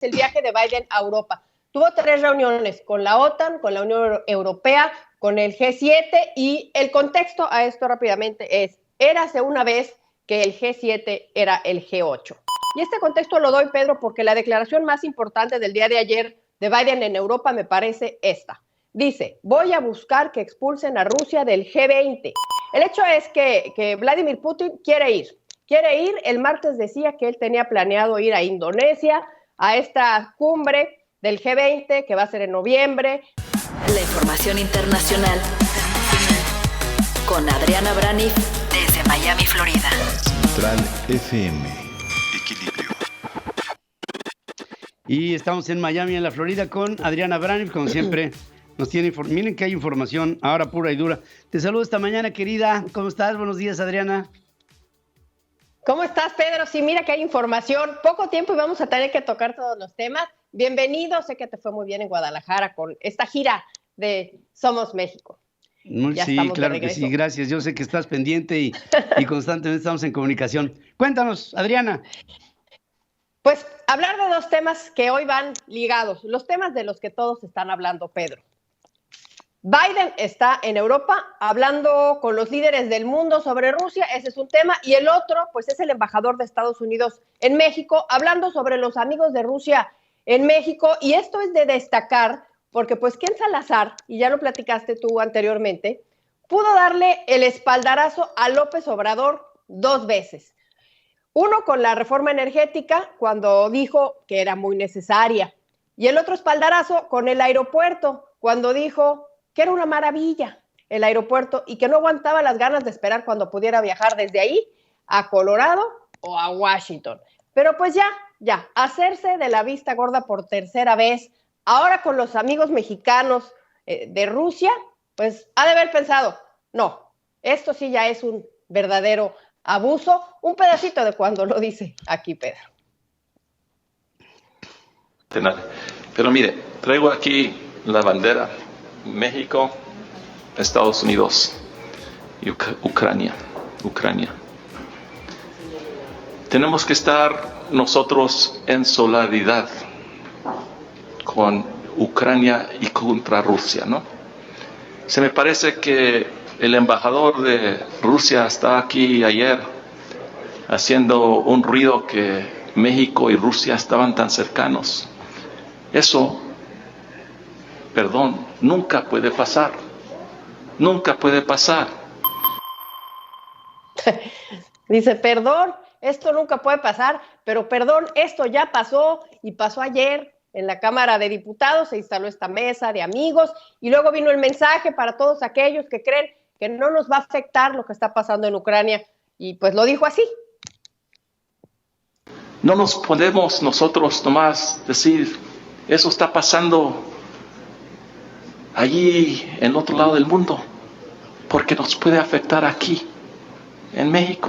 el viaje de Biden a Europa. Tuvo 3 reuniones con la OTAN, con la Unión Europea, con el G7, y el contexto a esto rápidamente es: érase una vez que el G7 era el G8. Y este contexto lo doy, Pedro, porque la declaración más importante del día de ayer de Biden en Europa me parece esta. Dice: voy a buscar que expulsen a Rusia del G20. El hecho es que Vladimir Putin quiere ir. El martes decía que él tenía planeado ir a Indonesia, a esta cumbre del G20 que va a ser en noviembre. La información internacional con Adriana Braniff desde Miami, Florida. Central FM. Equilibrio. Y estamos en Miami, en la Florida, con Adriana Braniff, como siempre. Nos tiene miren que hay información ahora pura y dura. Te saludo esta mañana, querida. ¿Cómo estás? Buenos días, Adriana. ¿Cómo estás, Pedro? Sí, mira que hay información. Poco tiempo y vamos a tener que tocar todos los temas. Bienvenido. Sé que te fue muy bien en Guadalajara con esta gira de Somos México. Sí, claro que sí. Gracias. Yo sé que estás pendiente y constantemente estamos en comunicación. Cuéntanos, Adriana. Pues hablar de 2 temas que hoy van ligados. Los temas de los que todos están hablando, Pedro. Biden está en Europa hablando con los líderes del mundo sobre Rusia, ese es un tema, y el otro, pues es el embajador de Estados Unidos en México, hablando sobre los amigos de Rusia en México, y esto es de destacar, porque pues Ken Salazar, y ya lo platicaste tú anteriormente, pudo darle el espaldarazo a López Obrador 2 veces. Uno con la reforma energética, cuando dijo que era muy necesaria, y el otro espaldarazo con el aeropuerto, cuando dijo que era una maravilla el aeropuerto y que no aguantaba las ganas de esperar cuando pudiera viajar desde ahí a Colorado o a Washington. Pero pues ya, hacerse de la vista gorda por tercera vez, ahora con los amigos mexicanos de Rusia, pues ha de haber pensado, no, esto sí ya es un verdadero abuso, un pedacito de cuando lo dice aquí Pedro. Pero mire, traigo aquí la bandera. México, Estados Unidos y Ucrania. Tenemos que estar nosotros en solidaridad con Ucrania y contra Rusia, ¿no? Se me parece que el embajador de Rusia estaba aquí ayer haciendo un ruido que México y Rusia estaban tan cercanos. Eso, perdón, nunca puede pasar. Dice, perdón, esto nunca puede pasar, pero perdón, esto ya pasó y pasó ayer en la Cámara de Diputados, se instaló esta mesa de amigos y luego vino el mensaje para todos aquellos que creen que no nos va a afectar lo que está pasando en Ucrania y pues lo dijo así. No nos podemos nosotros nomás decir, eso está pasando allí en otro lado del mundo, porque nos puede afectar aquí, en México.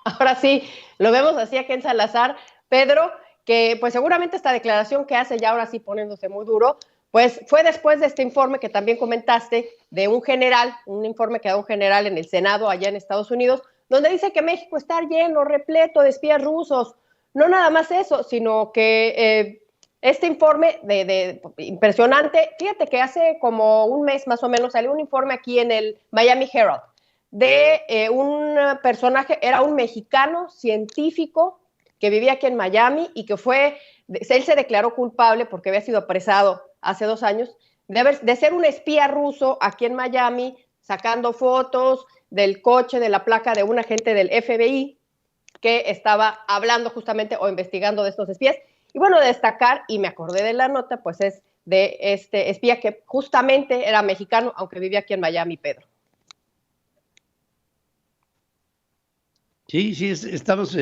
Ahora sí, lo vemos así aquí en Salazar, Pedro, que pues seguramente esta declaración que hace ya ahora sí poniéndose muy duro, pues fue después de este informe que también comentaste de un general, un informe que da un general en el Senado allá en Estados Unidos, donde dice que México está lleno, repleto de espías rusos. No nada más eso, sino que este informe impresionante, fíjate que hace como un mes más o menos salió un informe aquí en el Miami Herald de un personaje, era un mexicano científico que vivía aquí en Miami y que él se declaró culpable porque había sido apresado hace 2 años de ser un espía ruso aquí en Miami, sacando fotos del coche, de la placa de un agente del FBI que estaba hablando justamente o investigando de estos espías. Y bueno, destacar, y me acordé de la nota, pues es de este espía que justamente era mexicano, aunque vivía aquí en Miami, Pedro. Sí, estamos...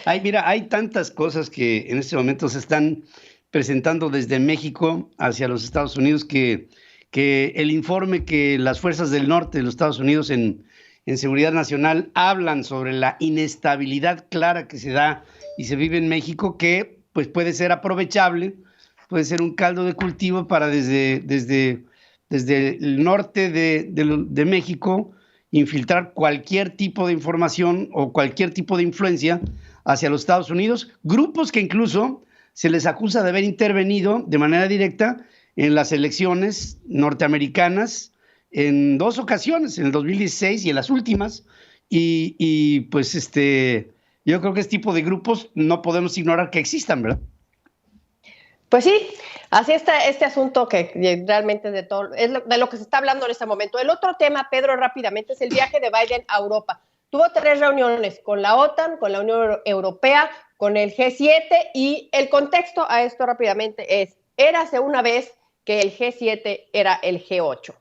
hay tantas cosas que en este momento se están presentando desde México hacia los Estados Unidos que el informe que las fuerzas del norte de los Estados Unidos en seguridad nacional hablan sobre la inestabilidad clara que se da y se vive en México, que pues puede ser aprovechable, puede ser un caldo de cultivo para desde el norte de México infiltrar cualquier tipo de información o cualquier tipo de influencia hacia los Estados Unidos, grupos que incluso se les acusa de haber intervenido de manera directa en las elecciones norteamericanas en 2 ocasiones, en el 2016 y en las últimas, y pues yo creo que este tipo de grupos no podemos ignorar que existan, ¿verdad? Pues sí, así está este asunto que realmente de todo, es de lo que se está hablando en este momento. El otro tema, Pedro, rápidamente, es el viaje de Biden a Europa. Tuvo 3 reuniones con la OTAN, con la Unión Europea, con el G7, y el contexto a esto rápidamente es, érase una vez que el G7 era el G8.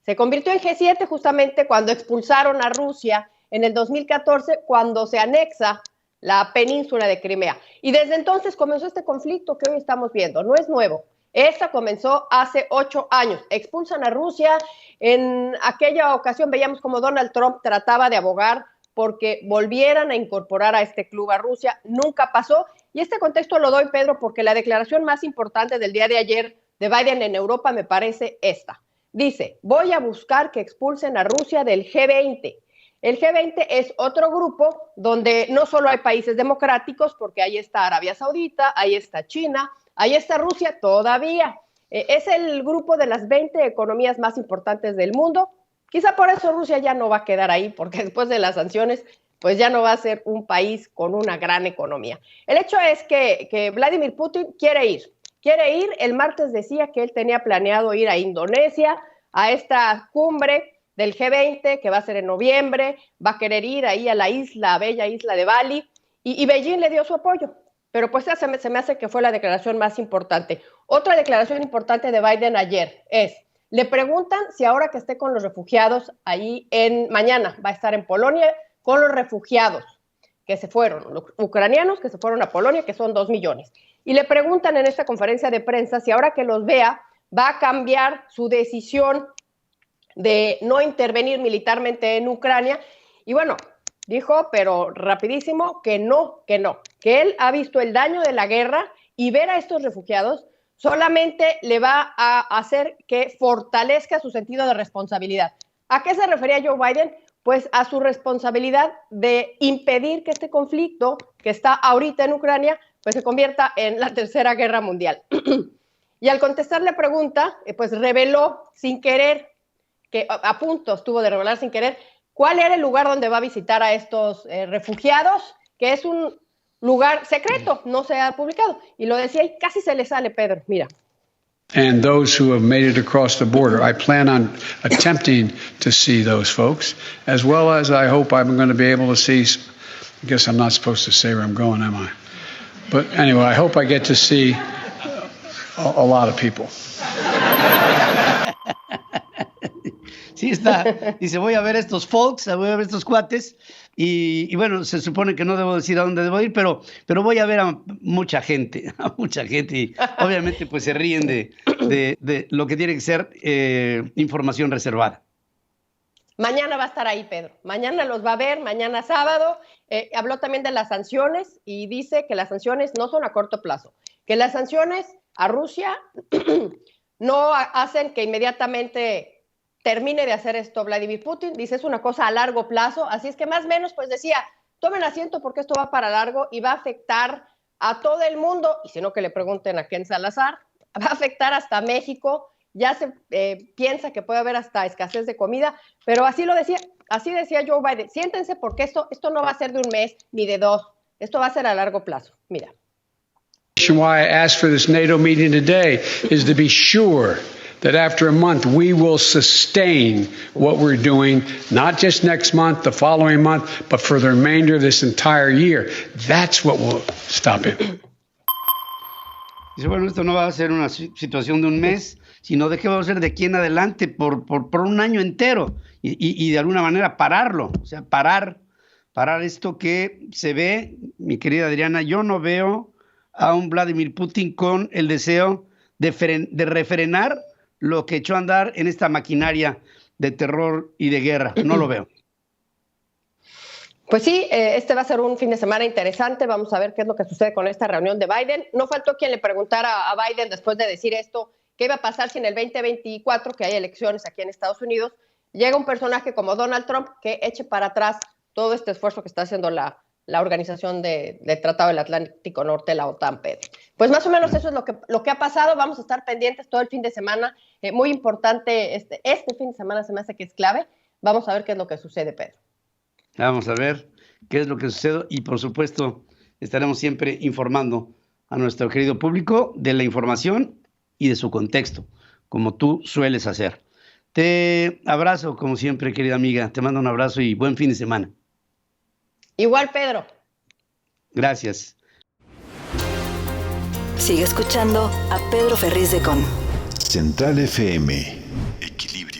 Se convirtió en G7 justamente cuando expulsaron a Rusia en el 2014, cuando se anexa la península de Crimea. Y desde entonces comenzó este conflicto que hoy estamos viendo. No es nuevo. Esta comenzó hace 8 años. Expulsan a Rusia. En aquella ocasión veíamos como Donald Trump trataba de abogar porque volvieran a incorporar a este club a Rusia. Nunca pasó. Y este contexto lo doy, Pedro, porque la declaración más importante del día de ayer de Biden en Europa me parece esta. Dice, voy a buscar que expulsen a Rusia del G20. El G20 es otro grupo donde no solo hay países democráticos, porque ahí está Arabia Saudita, ahí está China, ahí está Rusia todavía. Es el grupo de las 20 economías más importantes del mundo. Quizá por eso Rusia ya no va a quedar ahí, porque después de las sanciones, pues ya no va a ser un país con una gran economía. El hecho es que Vladimir Putin quiere ir. El martes decía que él tenía planeado ir a Indonesia, a esta cumbre del G20, que va a ser en noviembre, va a querer ir ahí a la bella isla de Bali, y Beijing le dio su apoyo. Pero pues se me hace que fue la declaración más importante. Otra declaración importante de Biden ayer es, le preguntan si ahora que esté con los refugiados ahí mañana va a estar en Polonia con los refugiados que se fueron, los ucranianos que se fueron a Polonia, que son 2 millones. Y le preguntan en esta conferencia de prensa si ahora que los vea va a cambiar su decisión de no intervenir militarmente en Ucrania. Y bueno, dijo, pero rapidísimo, que no, que él ha visto el daño de la guerra y ver a estos refugiados solamente le va a hacer que fortalezca su sentido de responsabilidad. ¿A qué se refería Joe Biden? Pues a su responsabilidad de impedir que este conflicto que está ahorita en Ucrania pues se convierta en la Tercera Guerra Mundial. Y al contestar la pregunta, pues reveló sin querer, que a punto estuvo de revelar sin querer, cuál era el lugar donde va a visitar a estos refugiados, que es un lugar secreto, no se ha publicado. Y lo decía y casi se le sale, Pedro, mira. And those who have made it across the border. I plan on attempting to see those folks, as well as I hope I'm going to be able to see, I guess I'm not supposed to say where I'm going, am I? But anyway, I hope I get to see a lot of people. Sí está, dice, voy a ver estos folks, voy a ver estos cuates, y bueno, se supone que no debo decir a dónde debo ir, pero voy a ver a mucha gente, y obviamente pues se ríen de lo que tiene que ser información reservada. Mañana va a estar ahí, Pedro, mañana los va a ver, mañana sábado. Habló también de las sanciones y dice que las sanciones no son a corto plazo, que las sanciones a Rusia no hacen que inmediatamente termine de hacer esto Vladimir Putin. Dice, es una cosa a largo plazo, así es que más o menos pues decía, tomen asiento porque esto va para largo y va a afectar a todo el mundo, y si no que le pregunten a Ken Salazar, va a afectar hasta México. Ya se piensa que puede haber hasta escasez de comida, pero así decía Joe Biden, siéntense porque esto no va a ser de un mes ni de 2, esto va a ser a largo plazo. Mira. Why I asked for this NATO meeting today is to be sure that after a month we will sustain what we're doing, not just next month, the following month, but for the remainder of this entire year. That's what will stop it. Dice, bueno, esto no va a ser una situación de un mes, sino de que va a ser de aquí en adelante por un año entero y de alguna manera pararlo, o sea, parar esto que se ve, mi querida Adriana. Yo no veo a un Vladimir Putin con el deseo de refrenar lo que echó a andar en esta maquinaria de terror y de guerra. No lo veo. Pues sí, este va a ser un fin de semana interesante. Vamos a ver qué es lo que sucede con esta reunión de Biden. No faltó quien le preguntara a Biden después de decir esto, qué iba a pasar si en el 2024, que hay elecciones aquí en Estados Unidos, llega un personaje como Donald Trump que eche para atrás todo este esfuerzo que está haciendo la la Organización del Tratado del Atlántico Norte, la OTAN, Pedro. Pues más o menos eso es lo que ha pasado. Vamos a estar pendientes todo el fin de semana. Muy importante, este fin de semana se me hace que es clave. Vamos a ver qué es lo que sucede, Pedro. Vamos a ver qué es lo que sucede y, por supuesto, estaremos siempre informando a nuestro querido público de la información y de su contexto, como tú sueles hacer. Te abrazo, como siempre, querida amiga. Te mando un abrazo y buen fin de semana. Igual, Pedro. Gracias. Sigue escuchando a Pedro Ferriz de Con. Central FM. Equilibrio.